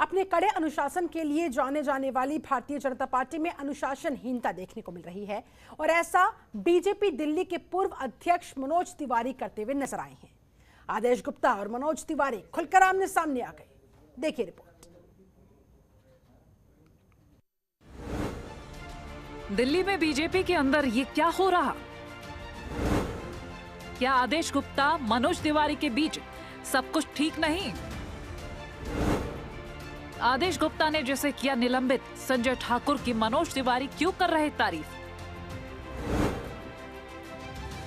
अपने कड़े अनुशासन के लिए जाने जाने वाली भारतीय जनता पार्टी में अनुशासनहीनता देखने को मिल रही है और ऐसा बीजेपी दिल्ली के पूर्व अध्यक्ष मनोज तिवारी करते हुए नजर आए हैं। आदेश गुप्ता और मनोज तिवारी खुलकर आमने सामने आ गए। देखिए रिपोर्ट। दिल्ली में बीजेपी के अंदर ये क्या हो रहा? क्या आदेश गुप्ता मनोज तिवारी के बीच सब कुछ ठीक नहीं? आदेश गुप्ता ने जैसे किया निलंबित संजय ठाकुर की मनोज तिवारी क्यों कर रहे तारीफ?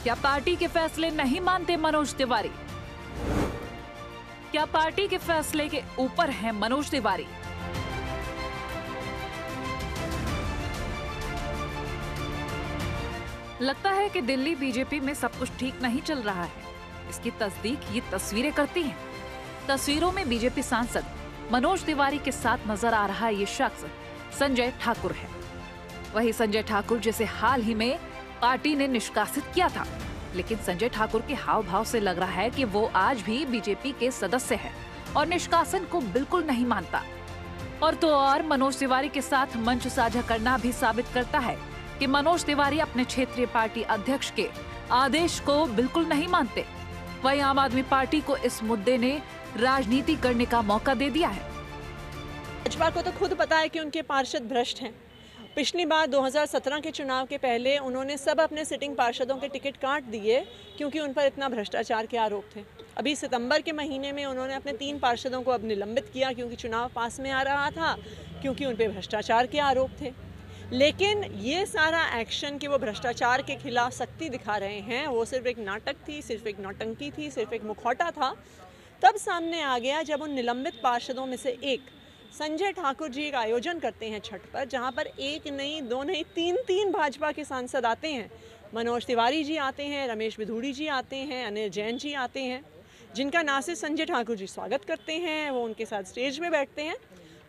क्या पार्टी के फैसले नहीं मानते मनोज तिवारी? क्या पार्टी के फैसले के ऊपर है मनोज तिवारी? लगता है कि दिल्ली बीजेपी में सब कुछ ठीक नहीं चल रहा है। इसकी तस्दीक ये तस्वीरें करती हैं। तस्वीरों में बीजेपी सांसद मनोज तिवारी के साथ नजर आ रहा ये शख्स संजय ठाकुर है। वही संजय ठाकुर जिसे हाल ही में पार्टी ने निष्कासित किया था, लेकिन संजय ठाकुर के हाव भाव से लग रहा है कि वो आज भी बीजेपी के सदस्य है और निष्कासन को बिल्कुल नहीं मानता। और तो और मनोज तिवारी के साथ मंच साझा करना भी साबित करता है कि मनोज तिवारी अपने क्षेत्रीय पार्टी अध्यक्ष के आदेश को बिल्कुल नहीं मानते। वहीं आम आदमी पार्टी को इस मुद्दे ने राजनीति करने का मौका दे दिया है। भाजपा को तो खुद पता है कि उनके पार्षद भ्रष्ट हैं। पिछली बार 2017 के चुनाव के पहले उन्होंने सब अपने सिटिंग पार्षदों के टिकट काट दिए क्योंकि उन पर इतना भ्रष्टाचार के आरोप थे। अभी सितंबर के महीने में उन्होंने अपने 3 पार्षदों को अब निलंबित किया क्योंकि चुनाव पास में आ रहा था, क्योंकि उन पर भ्रष्टाचार के आरोप थे। लेकिन ये सारा एक्शन कि वो भ्रष्टाचार के खिलाफ सख्ती दिखा रहे हैं, वो सिर्फ एक नाटक थी, सिर्फ एक नौटंकी थी, सिर्फ एक मुखौटा था। तब सामने आ गया जब उन निलंबित पार्षदों में से एक संजय ठाकुर जी का आयोजन करते हैं छठ पर, जहां पर 1 नहीं 2 नहीं 3 भाजपा के सांसद आते हैं। मनोज तिवारी जी आते हैं, रमेश बिधूड़ी जी आते हैं, अनिल जैन जी आते हैं, जिनका ना सिर्फ संजय ठाकुर जी स्वागत करते हैं, वो उनके साथ स्टेज में बैठते हैं,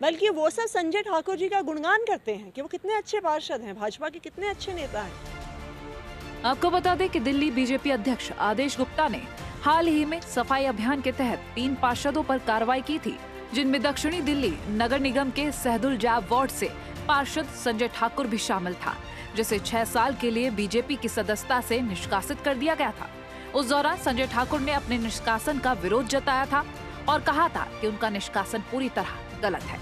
बल्कि वो सब संजय ठाकुर जी का गुणगान करते हैं कि वो कितने अच्छे पार्षद हैं, भाजपा के कितने अच्छे नेता हैं। आपको बता दें कि दिल्ली बीजेपी अध्यक्ष आदेश गुप्ता ने हाल ही में सफाई अभियान के तहत 3 पार्षदों पर कार्रवाई की थी, जिनमें दक्षिणी दिल्ली नगर निगम के सहदुल जाब वार्ड से पार्षद संजय ठाकुर भी शामिल था, जिसे 6 साल के लिए बीजेपी की सदस्यता से निष्कासित कर दिया गया था। उस दौरान संजय ठाकुर ने अपने निष्कासन का विरोध जताया था और कहा था कि उनका निष्कासन पूरी तरह गलत है।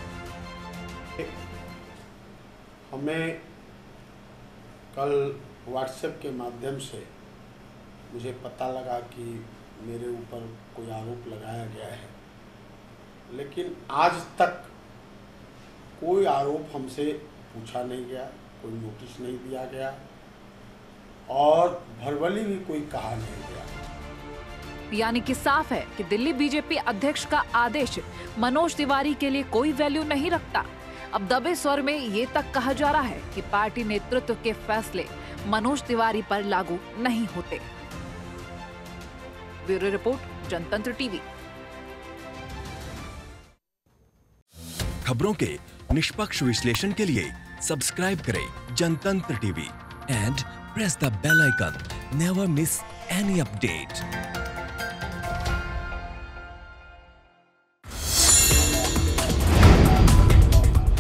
हमें कल व्हाट्सएप के माध्यम से मुझे पता लगा कि मेरे ऊपर कोई आरोप लगाया गया है, लेकिन आज तक कोई आरोप हमसे पूछा नहीं गया, कोई नोटिस नहीं दिया गया और भरवली भी कोई कहा नहीं गया। यानी कि साफ है कि दिल्ली बीजेपी अध्यक्ष का आदेश मनोज तिवारी के लिए कोई वैल्यू नहीं रखता। अब दबे स्वर में ये तक कहा जा रहा है कि पार्टी नेतृत्व के फैसले मनोज तिवारी पर लागू नहीं होते। Bureau report, Janatantra TV. खबरों के निष्पक्ष विश्लेषण के लिए सब्सक्राइब करें Janatantra TV and press the bell icon. Never miss any update.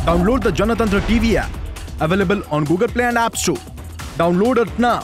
Download the Janatantra TV app, available on Google Play and App Store. Download it now.